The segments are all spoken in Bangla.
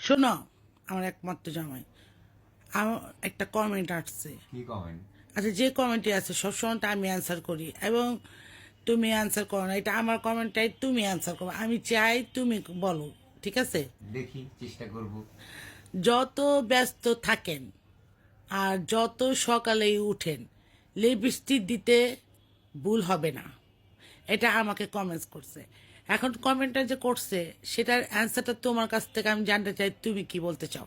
শোনো, আমার একমাত্র জামাই আমার একটা কমেন্ট আসছে। কি কমেন্ট? আচ্ছা, যে কমেন্টই আছে সবসময় তো আমি অ্যান্সার করি এবং তুমি অ্যান্সার করো না। এটা আমার কমেন্টটাই তুমি অ্যান্সার করো, আমি চাই তুমি বলো, ঠিক আছে? দেখি, চেষ্টা করব। যত ব্যস্ত থাকেন আর যত সকালেই উঠেন, লিপস্টিক দিতে ভুল হবে না, এটা আমাকে কমেন্টস করছে। এখন কমেন্টটা যে করছে সেটার অ্যান্সারটা তোমার কাছ থেকে আমি জানতে চাই, তুমি কি বলতে চাও?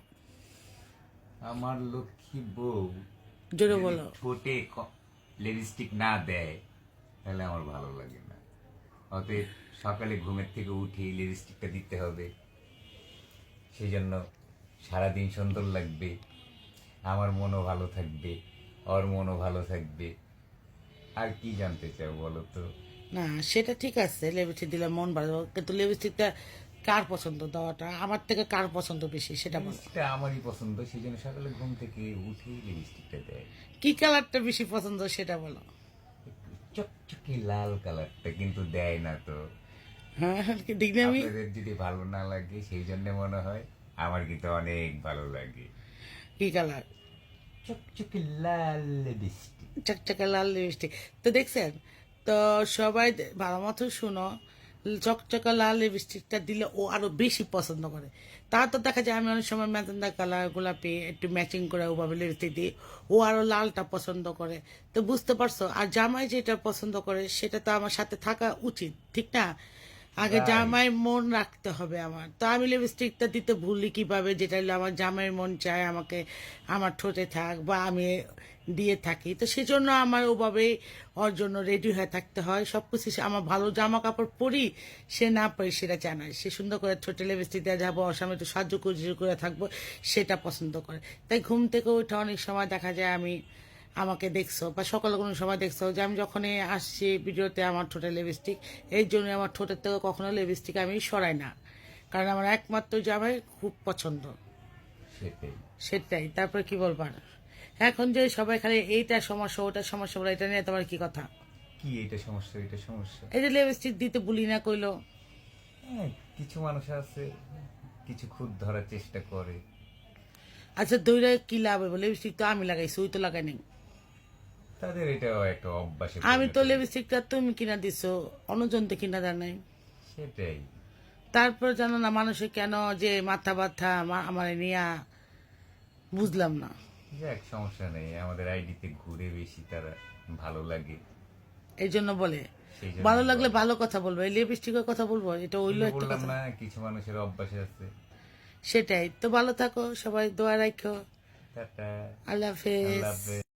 আমার লক্ষ্মী বউ জোরে যদি বলো। ঠোঁটে লিপস্টিক না দেয় তাহলে আমার ভালো লাগে না। অতএব সকালে ঘুমের থেকে উঠে লিপস্টিকটা দিতে হবে, সেই জন্য সারাদিন সুন্দর লাগবে, আমার মনও ভালো থাকবে, ওর মনও ভালো থাকবে। আর কি জানতে চাও বলো তো? না, সেটা ঠিক আছে, লিপস্টিক দিলে মন ভালো, কিন্তু লিপস্টিকটা কার পছন্দ দেওয়াটা আমার থেকে কার পছন্দ বেশি সেটা বলো। লিপস্টিকটা আমারই পছন্দ, সেই জন্য সকালে ঘুম থেকে উঠেই লিপস্টিকটা দেয়। কি কালারটা বেশি পছন্দ সেটা বলো। চকচকে লাল কালারটা কিন্তু দেয় না তো। হ্যাঁ, ঠিক না? আমি আপনাদের যদি ভালো না লাগে সেই জন্য মনে হয়, আমার কিন্তু অনেক ভালো লাগে। কি কালার? চকচকে লাল লিপস্টিক। চকচকে লাল লিপস্টিক। তো দেখছেন? তো সবাই ভালো মতো শুনো, চকচকে লাল লিপস্টিকটা দিলে ও আরো বেশি পছন্দ করে। তা তো দেখা যায় আমি অনেক সময় ম্যাজেন্ডা কালার গোলাপি একটু ম্যাচিং করে ওভাবে লিপস্টিক দিই, ও আরো লালটা পছন্দ করে। তো বুঝতে পারছো? আর জামাই যেটা পছন্দ করে সেটা তো আমার সাথে থাকা উচিত, ঠিক না? আগে রাইট। জামাই মন রাখতে হবে আমার। তো আমি লিপস্টিকটা দিতে ভুলি কিভাবে, যেটা হলো আমার জামাইয়ের মন চায় আমাকে আমার ঠোঁটে থাক বা আমি দিয়ে থাকি। তো সেজন্য আমার ওভাবেই ওর জন্য রেডি হয়ে থাকতে হয় সব কিছু। আমার ভালো জামা কাপড় পরি, সে না পরি সেটা জানায়, সে সুন্দর করে ঠোঁটে লিপস্টিক দেওয়া যাবো, ওর সামনে একটু সাহায্য করে থাকবো, সেটা পছন্দ করে। তাই ঘুম থেকে উঠে অনেক সময় দেখা যায় আমি, আমাকে দেখছো বা সকালে কোনো সময় দেখছো যে আমি যখনই আসছি ভিডিওতে আমার ঠোঁটে লিপস্টিক, এই জন্য আমার ঠোঁটের থেকে কখনো লিপস্টিক আমি সরাই না, কারণ আমার একমাত্র জামাই খুব পছন্দ। সেটাই। সেটাই, তারপরে কি বলবার? এখন যে সবাই খালি এইটা সমস্যা ওটা সমস্যা বলে, এটা নিয়ে তোমার কি কথা? কি এটা সমস্যা, এটা সমস্যা? এই যে লিপস্টিক দিতে বলি না কইলো। হ্যাঁ, কিছু মানুষ আছে, কিছু খুদ ধরার চেষ্টা করে। আচ্ছা, দইরা কি লাভ হবে? লিপস্টিক তো আমি লাগাইছি, ওই তো লাগাই নাই। তাদের এটাও একটা অভ্যাসে আমি পরিণত তো হয়েছে। লিপস্টিকটা তুমি কিনা দিছো, অন্যজন তো কিনা দেয় নাই। সেটাই। তারপর জানো না মানুষের কেন যে মাথা ব্যথা আমার নিয়া, বুঝলাম না। যাক, সমস্যা নেই, আমাদের আইডিতে ঘুরে বেশি তারা ভালো লাগে, এই জন্য বলে সেই জন্য ভালো লাগলে বলে। ভালো কথা বলবো, এই লিপস্টিকের কথা বলবো, এটা ওই হইলো যে একটা বললাম কথা। না, কিছু মানুষের অভ্যাসে আছে। সেটাই তো, ভালো থাকো সবাই, দোয়া রাখো। টাটা। আল্লাহ আল্লাহ হাফেজ। হাফেজ।